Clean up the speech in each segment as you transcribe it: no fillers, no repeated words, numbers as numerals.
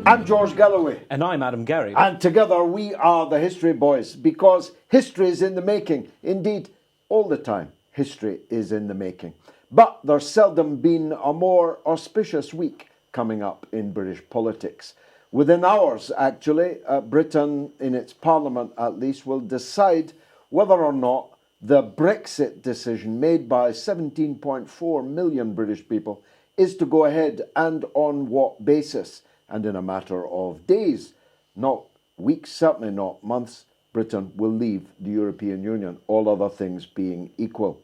I'm George Galloway. And I'm Adam Garrie. And together we are the History Boys, because history is in the making. Indeed, all the time, history is in the making. But there's seldom been a more auspicious week coming up in British politics. Within hours, actually, Britain, in its parliament at least, will decide whether or not the Brexit decision made by 17.4 million British people is to go ahead, and on what basis. And in a matter of days, not weeks, certainly not months, Britain will leave the European Union, all other things being equal.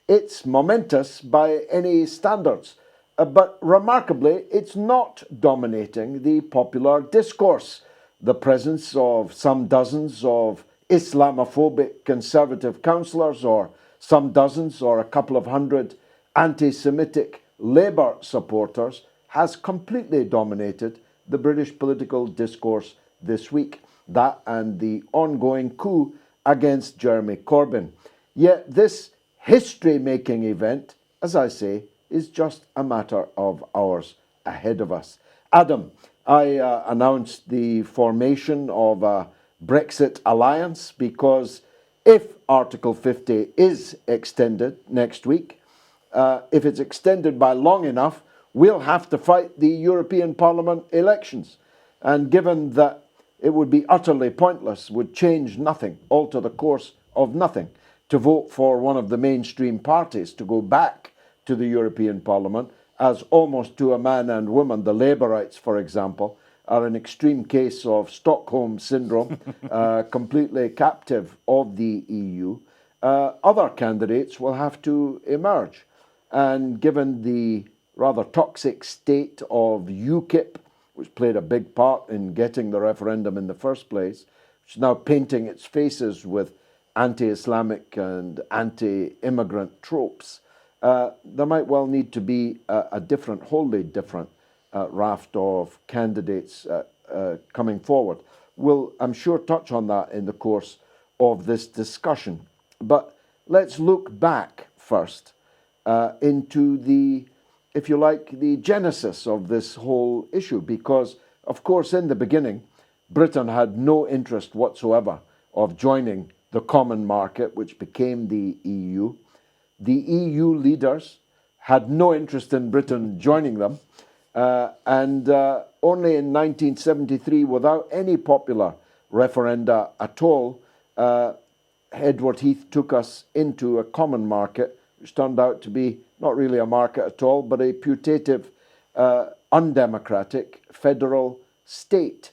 It's momentous by any standards, but remarkably, it's not dominating the popular discourse. The presence of some dozens of Islamophobic conservative councillors, or some dozens or a couple of hundred anti-Semitic Labour supporters, has completely dominated the British political discourse this week. That and the ongoing coup against Jeremy Corbyn. Yet this history-making event, as I say, is just a matter of hours ahead of us. Adam, I announced the formation of a Brexit alliance because if Article 50 is extended next week, if it's extended by long enough, we'll have to fight the European Parliament elections. And given that it would be utterly pointless, would change nothing, alter the course of nothing, to vote for one of the mainstream parties to go back to the European Parliament, as almost to a man and woman, the Labourites, for example, are an extreme case of Stockholm Syndrome, completely captive of the EU, other candidates will have to emerge. And given the rather toxic state of UKIP, which played a big part in getting the referendum in the first place, which is now painting its faces with anti-Islamic and anti-immigrant tropes, there might well need to be a different, wholly different raft of candidates coming forward. We'll, I'm sure, touch on that in the course of this discussion. But let's look back first into the, if you like, the genesis of this whole issue, because, of course, in the beginning, Britain had no interest whatsoever of joining the common market, which became the EU. The EU leaders had no interest in Britain joining them, and only in 1973, without any popular referenda at all, Edward Heath took us into a common market, which turned out to be not really a market at all, but a putative, undemocratic federal state.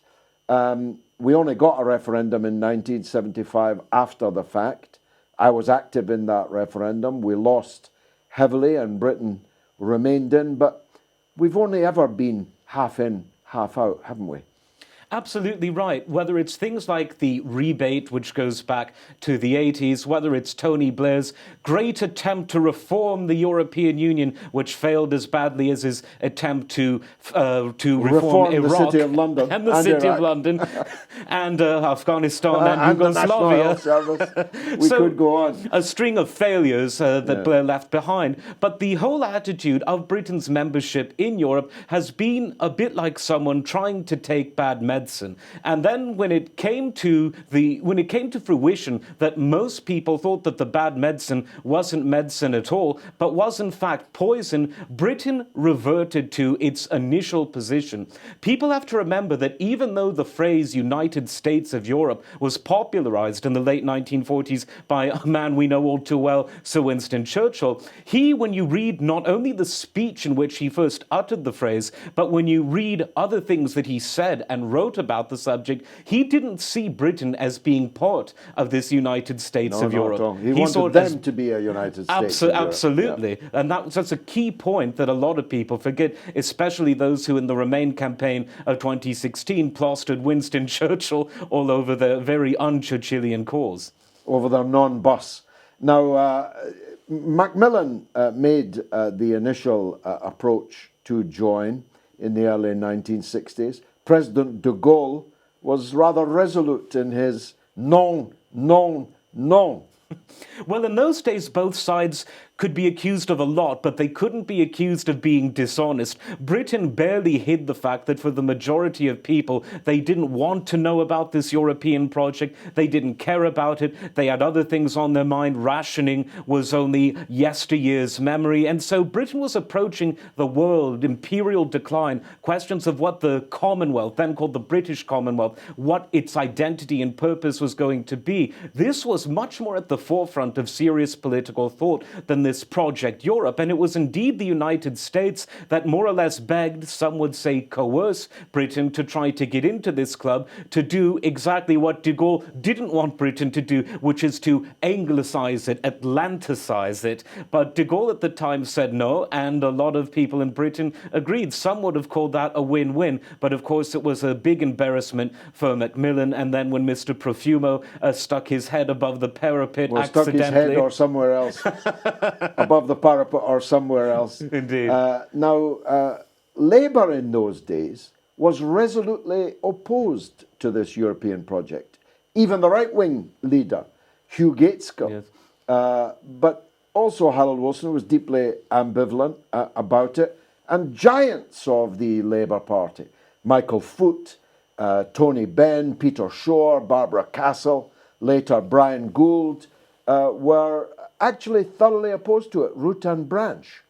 We only got a referendum in 1975 after the fact. I was active in that referendum. We lost heavily and Britain remained in, but we've only ever been half in, half out, haven't we? Absolutely right. Whether it's things like the rebate, which goes back to the 80s, whether it's Tony Blair's great attempt to reform the European Union, which failed as badly as his attempt to reform Iraq, the City of London and the City of London, and Afghanistan and Yugoslavia. We could go on. A string of failures that Blair left behind. But the whole attitude of Britain's membership in Europe has been a bit like someone trying to take bad medicine. And then when it came to fruition that most people thought that the bad medicine wasn't medicine at all, but was in fact poison, Britain reverted to its initial position. People have to remember that even though the phrase United States of Europe was popularized in the late 1940s by a man we know all too well, Sir Winston Churchill, he, when you read not only the speech in which he first uttered the phrase, but when you read other things that he said and wrote about the subject, he didn't see Britain as being part of this United States of Europe. He wanted them to be a United States of Europe. Absolutely. Yeah. And that's a key point that a lot of people forget, especially those who in the Remain campaign of 2016 plastered Winston Churchill all over the very un-Churchillian cause. Over their non-bus. Now, Macmillan made the initial approach to join in the early 1960s. President de Gaulle was rather resolute in his non. Well, in those days, both sides could be accused of a lot, but they couldn't be accused of being dishonest. Britain barely hid the fact that for the majority of people, they didn't want to know about this European project. They didn't care about it. They had other things on their mind. Rationing was only yesteryear's memory. And so Britain was approaching the world, imperial decline, questions of what the Commonwealth, then called the British Commonwealth, what its identity and purpose was going to be. This was much more at the forefront of serious political thought than this Project Europe, and it was indeed the United States that more or less begged, some would say coerced, Britain to try to get into this club to do exactly what de Gaulle didn't want Britain to do, which is to anglicize it, Atlanticize it. But de Gaulle at the time said no, and a lot of people in Britain agreed. Some would have called that a win-win, but of course it was a big embarrassment for Macmillan, and then when Mr. Profumo stuck his head above the parapet accidentally. Stuck his head or somewhere else. Above the parapet or somewhere else. Indeed. Now, Labour in those days was resolutely opposed to this European project. Even the right-wing leader, Hugh Gaitskell, Yes. but also Harold Wilson was deeply ambivalent about it. And giants of the Labour Party, Michael Foot, Tony Benn, Peter Shore, Barbara Castle, later Brian Gould, were actually thoroughly opposed to it, root and branch.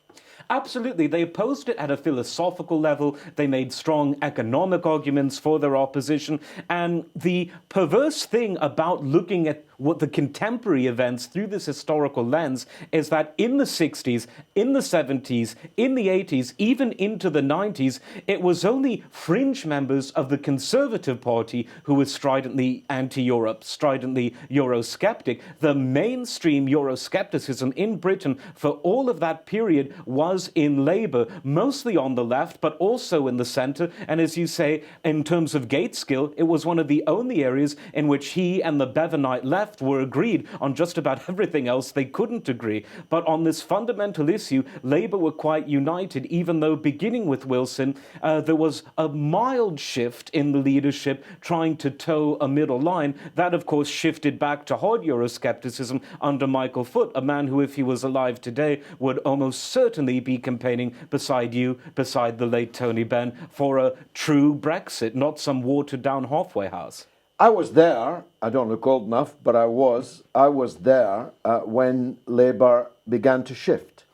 Absolutely. They opposed it at a philosophical level. They made strong economic arguments for their opposition. And the perverse thing about looking at what the contemporary events through this historical lens is that in the 60s, in the 70s, in the 80s, even into the 90s, it was only fringe members of the Conservative Party who were stridently anti-Europe, stridently Eurosceptic. The mainstream Euroscepticism in Britain for all of that period was in Labour, mostly on the left, but also in the centre. And as you say, in terms of Gaitskell, it was one of the only areas in which he and the Bevanite left were agreed on just about everything else. They couldn't agree. But on this fundamental issue, Labour were quite united, even though beginning with Wilson, there was a mild shift in the leadership trying to toe a middle line. That, of course, shifted back to hard Euroscepticism under Michael Foot, a man who, if he was alive today, would almost certainly be campaigning beside you, beside the late Tony Benn, for a true Brexit, not some watered-down halfway house. I was there, I don't look old enough, but I was there when Labour began to shift.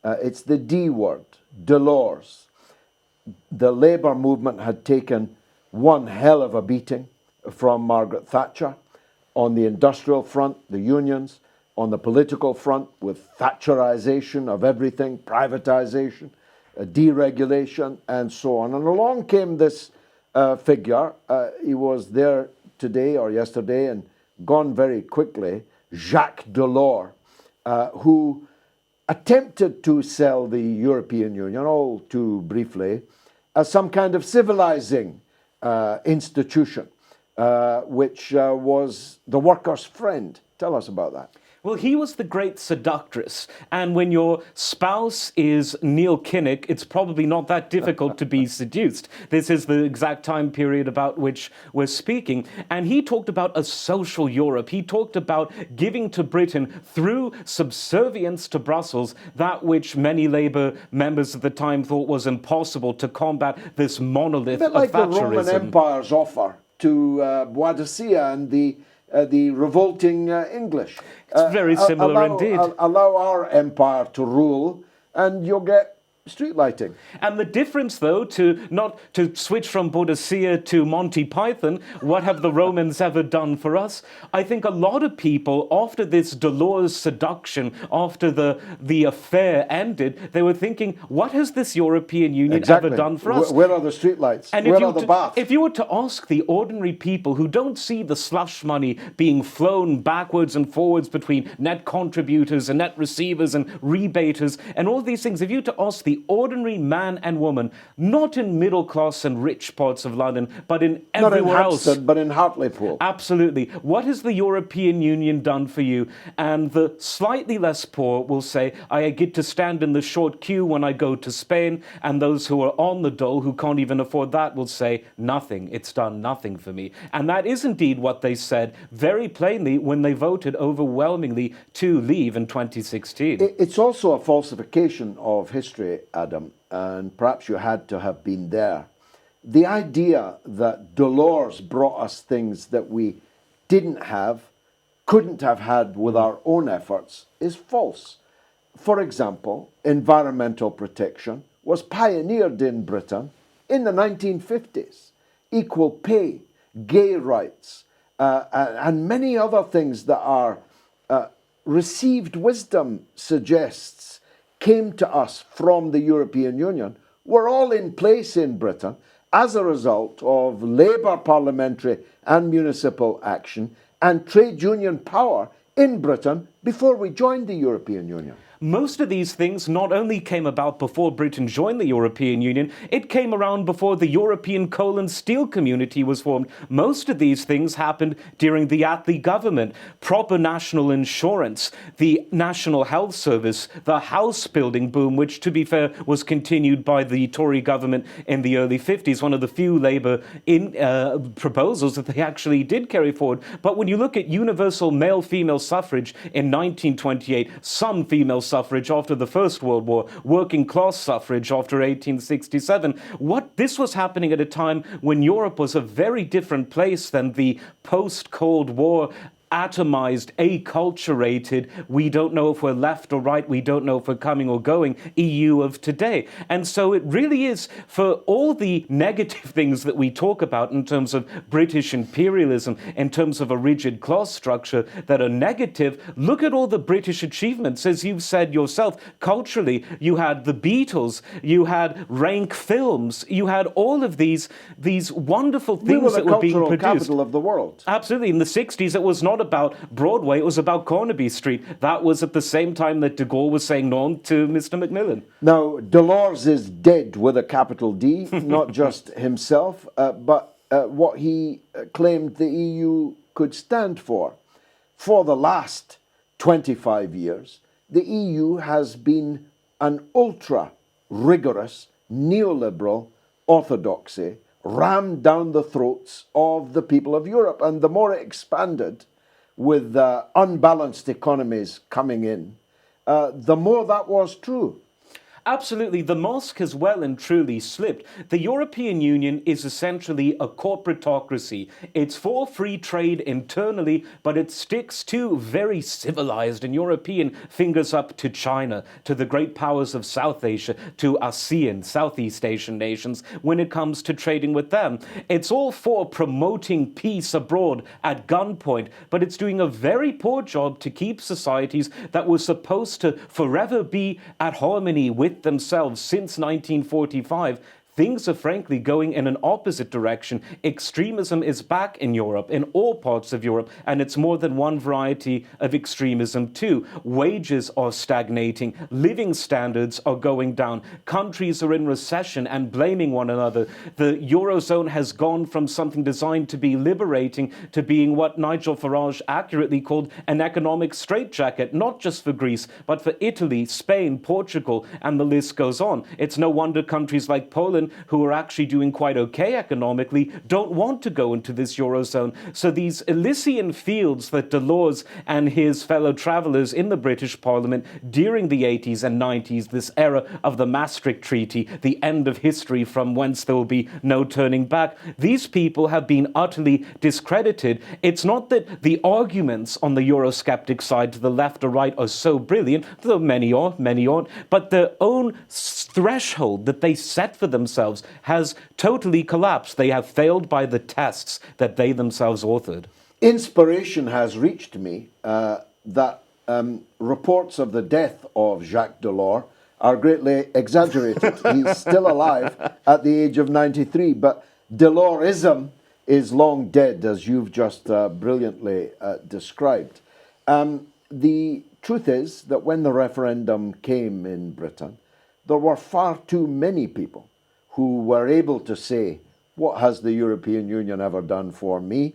It's the D word, Delors. The Labour movement had taken one hell of a beating from Margaret Thatcher on the industrial front, the unions, on the political front with Thatcherization of everything, privatization, deregulation, and so on. And along came this figure. He was there today or yesterday and gone very quickly, Jacques Delors, who attempted to sell the European Union, all too briefly, as some kind of civilizing institution, which was the worker's friend. Tell us about that. Well, he was the great seductress, and when your spouse is Neil Kinnock, it's probably not that difficult to be seduced. This is the exact time period about which we're speaking, and he talked about a social Europe. He talked about giving to Britain, through subservience to Brussels, that which many Labour members at the time thought was impossible to combat this monolith of Thatcherism. A bit like the Roman Empire's offer to Boadicea and the revolting English. It's very similar indeed. Allow our empire to rule and you'll get street lighting. And the difference, though, not to switch from Boadicea to Monty Python, what have the Romans ever done for us? I think a lot of people, after this Delors seduction, after the affair ended, they were thinking, what has this European Union ever done for us? Where are the street lights? And where are the baths? If you were to ask the ordinary people who don't see the slush money being flown backwards and forwards between net contributors and net receivers and rebaters and all these things, if you were to ask the the ordinary man and woman, not in middle class and rich parts of London, but in Not in everywhere else. Hampstead, but in Hartlepool. Absolutely. What has the European Union done for you? And the slightly less poor will say, I get to stand in the short queue when I go to Spain, and those who are on the dole, who can't even afford that, will say, nothing. It's done nothing for me. And that is indeed what they said very plainly when they voted overwhelmingly to leave in 2016. It's also a falsification of history, Adam, and perhaps you had to have been there. The idea that Dolores brought us things that we didn't have, couldn't have had with our own efforts, is false. For example, environmental protection was pioneered in Britain in the 1950s. Equal pay, gay rights, and many other things that our received wisdom suggests came to us from the European Union were all in place in Britain as a result of Labour parliamentary and municipal action and trade union power in Britain before we joined the European Union. Most of these things not only came about before Britain joined the European Union, it came around before the European Coal and Steel Community was formed. Most of these things happened during the Attlee government. Proper national insurance, the National Health Service, the house building boom, which, to be fair, was continued by the Tory government in the early 50s, one of the few Labour proposals that they actually did carry forward. But when you look at universal male-female suffrage in 1928, some female suffrage after the First World War, working class suffrage after 1867. This was happening at a time when Europe was a very different place than the post-Cold War atomized, acculturated, we don't know if we're left or right, we don't know if we're coming or going EU of today. And so it really is, for all the negative things that we talk about in terms of British imperialism, in terms of a rigid class structure that are negative, look at all the British achievements. As you've said yourself, culturally, you had the Beatles, you had rank films, you had all of these wonderful things that were being produced. We were the cultural capital of the world. Absolutely. In the 60s, it was not about Broadway, it was about Cornaby Street. That was at the same time that de Gaulle was saying no to Mr. Macmillan. Now, Dolores is dead with a capital D, not just himself, but what he claimed the EU could stand for. For the last 25 years, the EU has been an ultra-rigorous, neoliberal orthodoxy rammed down the throats of the people of Europe. And the more it expanded, with unbalanced economies coming in, the more that was true. Absolutely. The mask has well and truly slipped. The European Union is essentially a corporatocracy. It's for free trade internally, but it sticks to very civilized and European fingers up to China, to the great powers of South Asia, to ASEAN, Southeast Asian nations, when it comes to trading with them. It's all for promoting peace abroad at gunpoint, but it's doing a very poor job to keep societies that were supposed to forever be at harmony with themselves since 1945. Things are frankly going in an opposite direction. Extremism is back in Europe, in all parts of Europe, and it's more than one variety of extremism too. Wages are stagnating, living standards are going down, countries are in recession and blaming one another. The Eurozone has gone from something designed to be liberating to being what Nigel Farage accurately called an economic straitjacket, not just for Greece, but for Italy, Spain, Portugal, and the list goes on. It's no wonder countries like Poland, who are actually doing quite okay economically, don't want to go into this Eurozone. So these Elysian fields that Delors and his fellow travellers in the British Parliament during the 80s and 90s, this era of the Maastricht Treaty, the end of history from whence there will be no turning back, these people have been utterly discredited. It's not that the arguments on the Eurosceptic side to the left or right are so brilliant, though many aren't, but their own threshold that they set for themselves has totally collapsed. They have failed by the tests that they themselves authored. Inspiration has reached me that reports of the death of Jacques Delors are greatly exaggerated. He's still alive at the age of 93, but Delorism is long dead, as you've just brilliantly described. The truth is that when the referendum came in Britain, there were far too many people who were able to say, what has the European Union ever done for me,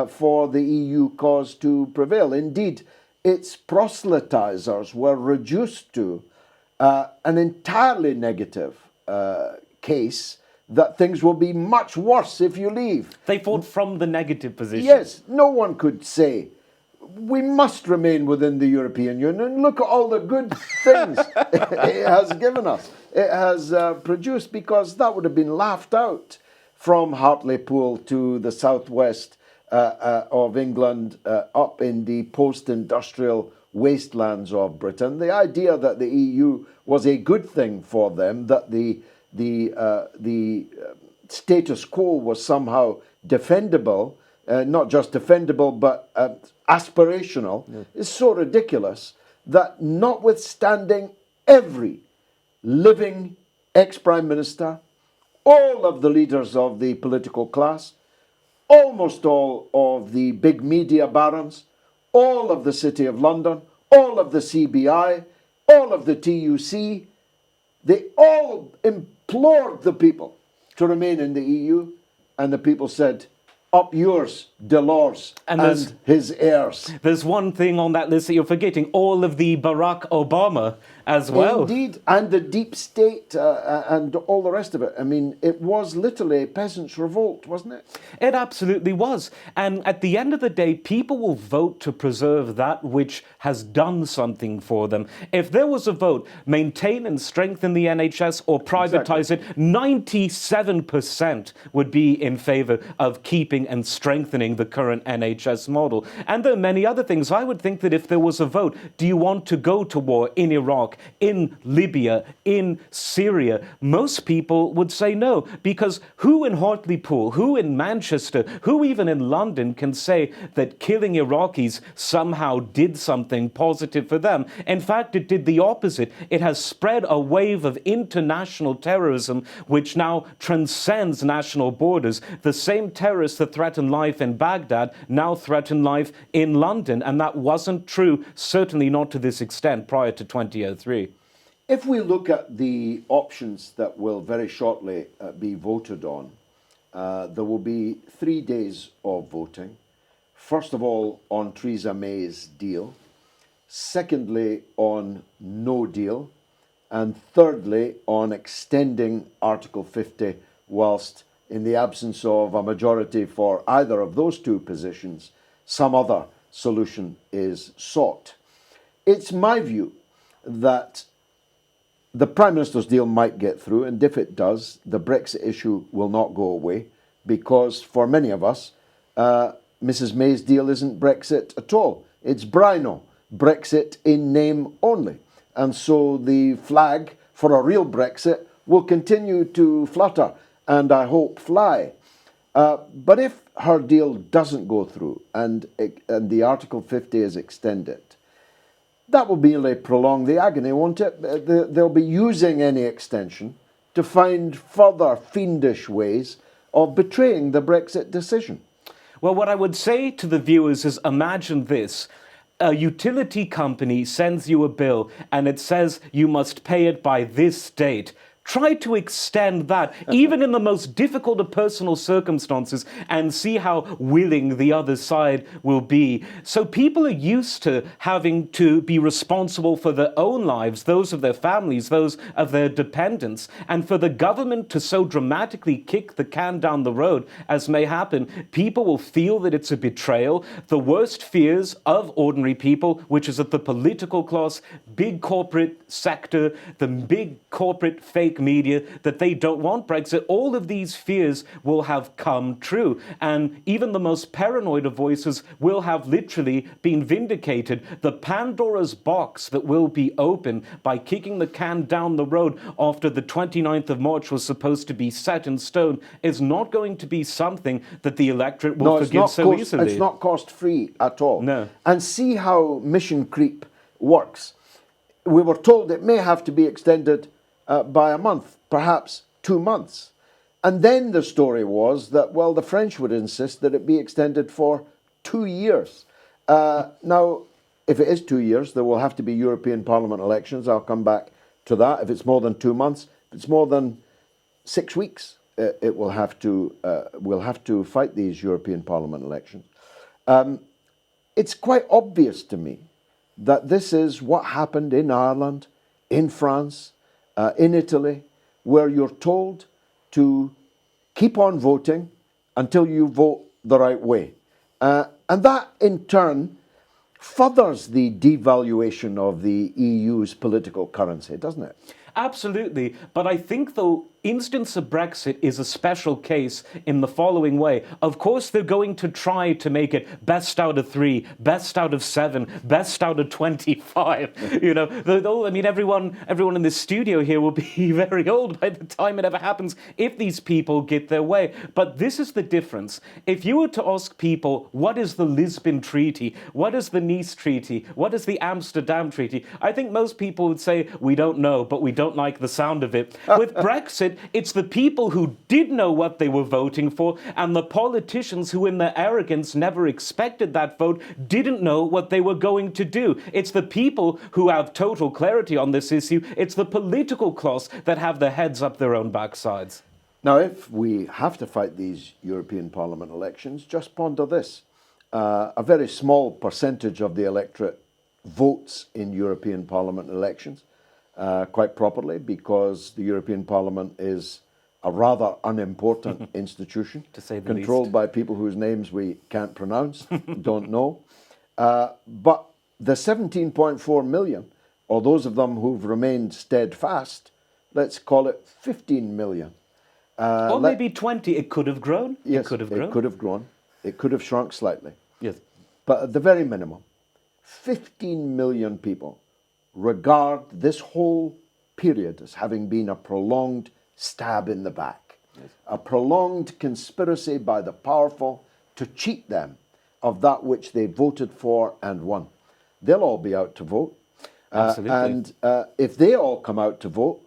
for the EU cause to prevail? Indeed, its proselytizers were reduced to an entirely negative case that things will be much worse if you leave. They fought from the negative position. Yes, no one could say, we must remain within the European Union. Look at all the good things it has given us. It has produced, because that would have been laughed out from Hartlepool to the southwest of England, up in the post-industrial wastelands of Britain. The idea that the EU was a good thing for them, that the status quo was somehow defendable, not just defendable, but aspirational, is so ridiculous that notwithstanding every living ex-prime minister, all of the leaders of the political class, almost all of the big media barons, all of the City of London, all of the CBI, all of the TUC, they all implored the people to remain in the EU, and the people said, up yours, Delors and his heirs. There's one thing on that list that you're forgetting, all of the Barack Obama as well. Indeed, and the deep state and all the rest of it. I mean, it was literally a peasants' revolt, wasn't it? It absolutely was. And at the end of the day, people will vote to preserve that which has done something for them. If there was a vote, maintain and strengthen the NHS or privatise it, 97% would be in favour of keeping and strengthening the current NHS model. And there are many other things. I would think that if there was a vote, do you want to go to war in Iraq, in Libya, in Syria? Most people would say no, because who in Hartlepool, who in Manchester, who even in London can say that killing Iraqis somehow did something positive for them? In fact, it did the opposite. It has spread a wave of international terrorism which now transcends national borders. The same terrorists that threatened life in Baghdad now threaten life in London, and that wasn't true, certainly not to this extent, prior to 2003. If we look at the options that will very shortly be voted on, there will be 3 days of voting. First of all, on Theresa May's deal. Secondly, on no deal. And thirdly, on extending Article 50 whilst, in the absence of a majority for either of those two positions, some other solution is sought. It's my view that the Prime Minister's deal might get through, and if it does, the Brexit issue will not go away, because for many of us, Mrs May's deal isn't Brexit at all. It's Brino, Brexit in name only. And so the flag for a real Brexit will continue to flutter and, I hope, fly. But if her deal doesn't go through and the Article 50 is extended, that will merely prolong the agony, won't it? They'll be using any extension to find further fiendish ways of betraying the Brexit decision. Well, what I would say to the viewers is, imagine this. A utility company sends you a bill and it says you must pay it by this date. Try to extend that, even in the most difficult of personal circumstances, and see how willing the other side will be. So people are used to having to be responsible for their own lives, those of their families, those of their dependents. And for the government to so dramatically kick the can down the road, as may happen, people will feel that it's a betrayal. The worst fears of ordinary people, which is that the political class, big corporate sector, the big corporate fake media, that they don't want Brexit, all of these fears will have come true. And even the most paranoid of voices will have literally been vindicated. The Pandora's box that will be open by kicking the can down the road after the 29th of March was supposed to be set in stone is not going to be something that the electorate will forgive so easily. It's not cost-free at all. No. And see how mission creep works. We were told it may have to be extended by a month, perhaps 2 months. And then the story was that, well, the French would insist that it be extended for 2 years. Now, if it is 2 years, there will have to be European Parliament elections. I'll come back to that. If it's more than 2 months, if it's more than 6 weeks, it will have to. We'll have to fight these European Parliament elections. It's quite obvious to me that this is what happened in Ireland, in France, in Italy, where you're told to keep on voting until you vote the right way. And that, in turn, furthers the devaluation of the EU's political currency, doesn't it? Absolutely. But I think the instance of Brexit is a special case in the following way. Of course, they're going to try to make it best out of 3, best out of 7, best out of 25. You know, I mean, everyone in this studio here will be very old by the time it ever happens if these people get their way. But this is the difference. If you were to ask people, what is the Lisbon Treaty? What is the Nice Treaty? What is the Amsterdam Treaty? I think most people would say, we don't know, but we don't like the sound of it. With Brexit, it's the people who did know what they were voting for, and the politicians who, in their arrogance, never expected that vote, didn't know what they were going to do. It's the people who have total clarity on this issue. It's the political class that have their heads up their own backsides. Now, if we have to fight these European Parliament elections, just ponder this. A very small percentage of the electorate votes in European Parliament elections. Quite properly, because the European Parliament is a rather unimportant institution, to say the controlled least, by people whose names we can't pronounce, don't know. But the 17.4 million, or those of them who've remained steadfast, let's call it 15 million. Or maybe 20. It could have grown. Yes, it could have grown. It could have grown. It could have shrunk slightly. Yes. But at the very minimum, 15 million people regard this whole period as having been a prolonged stab in the back, yes, a prolonged conspiracy by the powerful to cheat them of that which they voted for and won. They'll all be out to vote. Absolutely. And if they all come out to vote,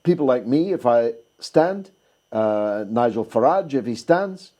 people like me, if I stand, Nigel Farage, if he stands,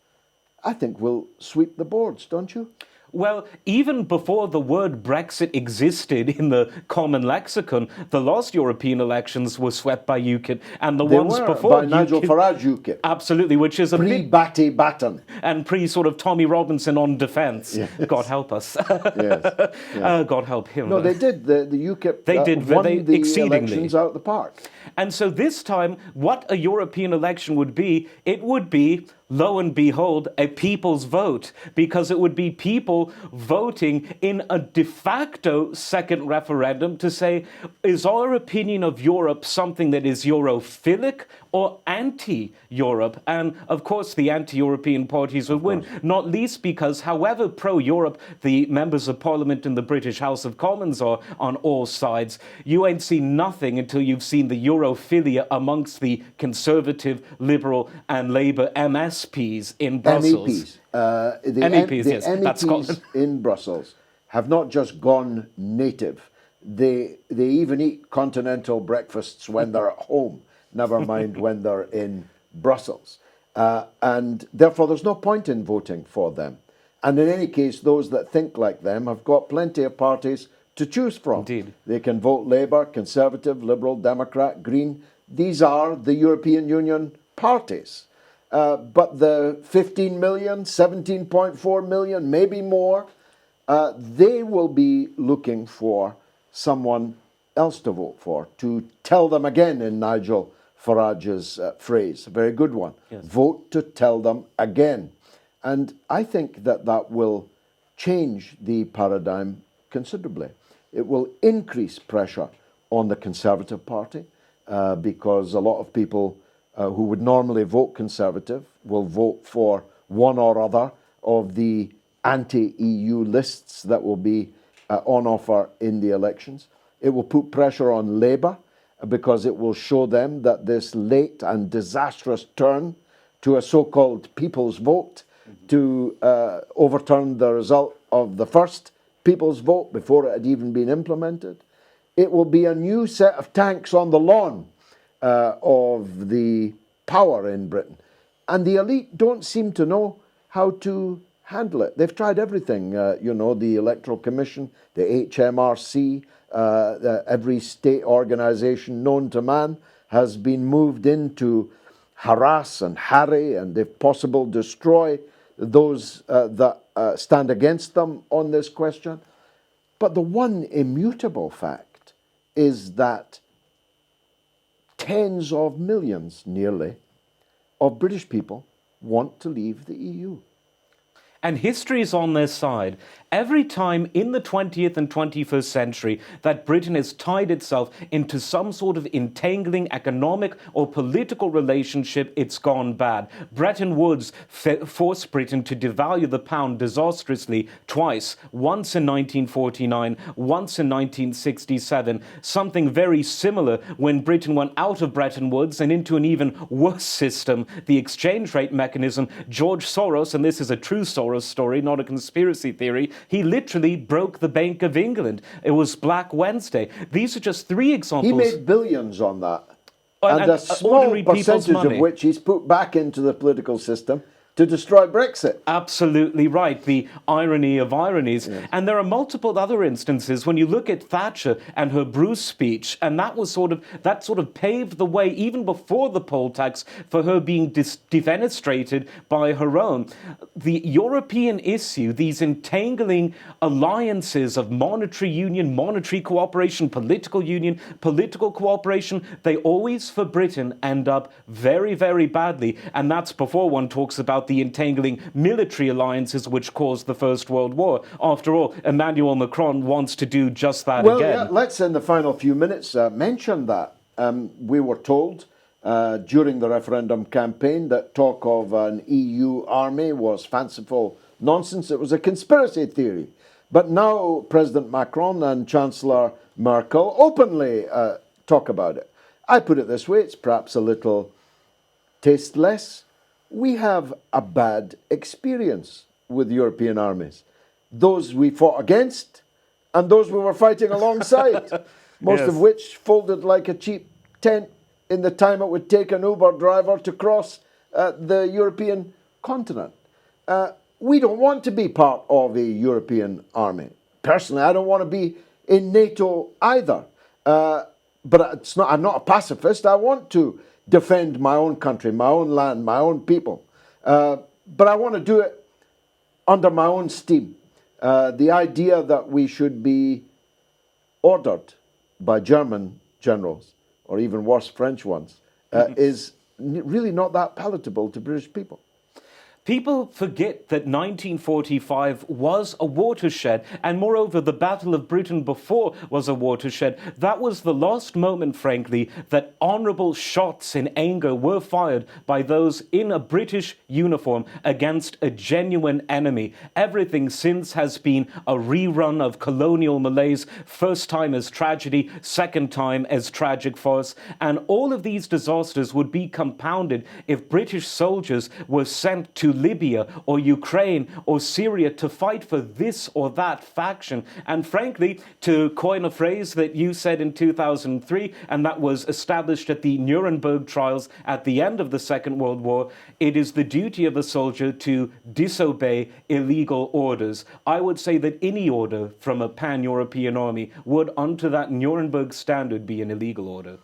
I think we'll sweep the boards, don't you? Well, even before the word Brexit existed in the common lexicon, the last European elections were swept by UKIP, and the ones before by Nigel Farage UKIP. Absolutely, which is a pre-Batty Batten and pre-sort of Tommy Robinson on defence. Yes. God help us. Yes. Yes. God help him. No, they did. The UKIP won the elections out the park. And so this time, what a European election would be, it would be, lo and behold, a people's vote, because it would be people voting in a de facto second referendum to say, is our opinion of Europe something that is Europhilic or anti-Europe? And of course, the anti-European parties would win, not least because, however pro-Europe the members of Parliament in the British House of Commons are on all sides, you ain't seen nothing until you've seen the Europhilia amongst the Conservative, Liberal and Labour MSPs in Brussels. MEPs, yes, that's Scotland. MEPs in Brussels have not just gone native. They even eat continental breakfasts when they're at home, never mind when they're in Brussels. And therefore, there's no point in voting for them. And in any case, those that think like them have got plenty of parties to choose from. Indeed. They can vote Labour, Conservative, Liberal, Democrat, Green. These are the European Union parties. But the 15 million, 17.4 million, maybe more, they will be looking for someone else to vote for, to tell them again, in Nigel Farage's phrase, a very good one. Yes. Vote to tell them again. And I think that that will change the paradigm considerably. It will increase pressure on the Conservative Party because a lot of people who would normally vote Conservative will vote for one or other of the anti-EU lists that will be on offer in the elections. It will put pressure on Labour because it will show them that this late and disastrous turn to a so-called people's vote to overturn the result of the first people's vote before it had even been implemented. It will be a new set of tanks on the lawn of the power in Britain. And the elite don't seem to know how to handle it. They've tried everything, the Electoral Commission, the HMRC, every state organisation known to man has been moved in to harass and harry and, if possible, destroy those that stand against them on this question. But the one immutable fact is that tens of millions, nearly, of British people want to leave the EU. And history is on their side. Every time in the 20th and 21st century that Britain has tied itself into some sort of entangling economic or political relationship, it's gone bad. Bretton Woods forced Britain to devalue the pound disastrously twice, once in 1949, once in 1967. Something very similar when Britain went out of Bretton Woods and into an even worse system, the exchange rate mechanism. George Soros, and this is a true Soros story, not a conspiracy theory, he literally broke the Bank of England. It was Black Wednesday. These are just three examples. He made billions on that. And a small percentage of which he's put back into the political system to destroy Brexit. Absolutely right. The irony of ironies. Yes. And there are multiple other instances when you look at Thatcher and her Bruce speech, and that sort of paved the way even before the poll tax for her being defenestrated by her own. The European issue, these entangling alliances of monetary union, monetary cooperation, political cooperation, they always for Britain end up very, very badly. And that's before one talks about the entangling military alliances which caused the First World War. After all, Emmanuel Macron wants to do just that again. Well, let's in the final few minutes mention that. We were told during the referendum campaign that talk of an EU army was fanciful nonsense. It was a conspiracy theory. But now President Macron and Chancellor Merkel openly talk about it. I put it this way, it's perhaps a little tasteless. We have a bad experience with European armies. Those we fought against and those we were fighting alongside, most of which folded like a cheap tent in the time it would take an Uber driver to cross the European continent. We don't want to be part of a European army. Personally, I don't want to be in NATO either. But I'm not a pacifist. I want to defend my own country, my own land, my own people. But I want to do it under my own steam. The idea that we should be ordered by German generals, or even worse, French ones, is really not that palatable to British people. People forget that 1945 was a watershed, and moreover, the Battle of Britain before was a watershed. That was the last moment, frankly, that honourable shots in anger were fired by those in a British uniform against a genuine enemy. Everything since has been a rerun of colonial malaise, first time as tragedy, second time as tragic farce, and all of these disasters would be compounded if British soldiers were sent to Libya or Ukraine or Syria to fight for this or that faction. And frankly, to coin a phrase that you said in 2003, and that was established at the Nuremberg trials at the end of the Second World War, it is the duty of a soldier to disobey illegal orders. I would say that any order from a pan-European army would, unto that Nuremberg standard, be an illegal order.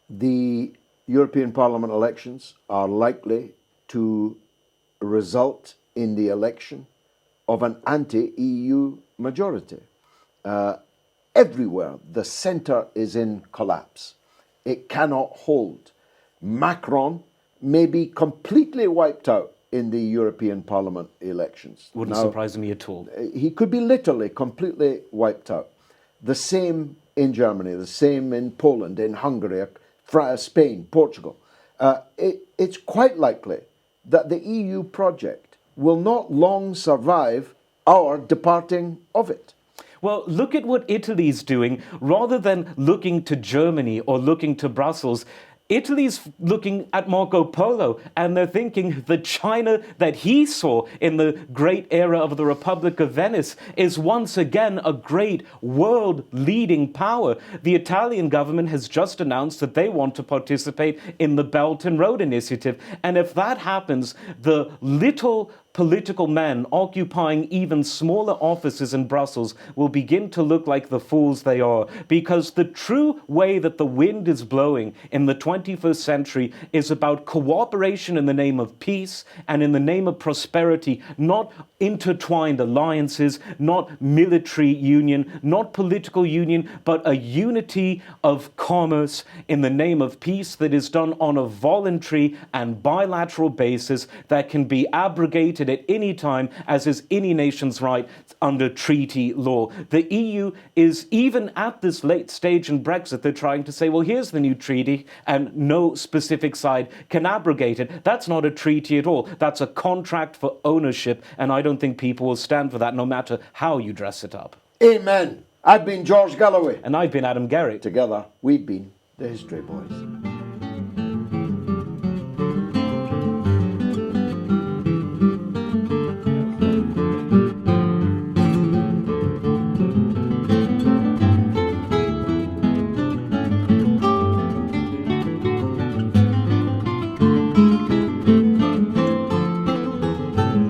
The European Parliament elections are likely to result in the election of an anti-EU majority. Everywhere, the centre is in collapse. It cannot hold. Macron may be completely wiped out in the European Parliament elections. Wouldn't surprise me at all. He could be literally completely wiped out. The same in Germany, the same in Poland, in Hungary, Spain, Portugal. It's quite likely that the EU project will not long survive our departing of it. Well, look at what Italy's doing. Rather than looking to Germany or looking to Brussels, Italy's looking at Marco Polo, and they're thinking the China that he saw in the great era of the Republic of Venice is once again a great world-leading power. The Italian government has just announced that they want to participate in the Belt and Road Initiative, and if that happens, the little political men occupying even smaller offices in Brussels will begin to look like the fools they are, because the true way that the wind is blowing in the 21st century is about cooperation in the name of peace and in the name of prosperity, not intertwined alliances, not military union, not political union, but a unity of commerce in the name of peace that is done on a voluntary and bilateral basis that can be abrogated at any time, as is any nation's right under treaty law. The EU is, even at this late stage in Brexit, they're trying to say, well, here's the new treaty, and no specific side can abrogate it. That's not a treaty at all. That's a contract for ownership, and I don't think people will stand for that, no matter how you dress it up. Amen. I've been George Galloway. And I've been Adam Garrie. Together, we've been the History Boys.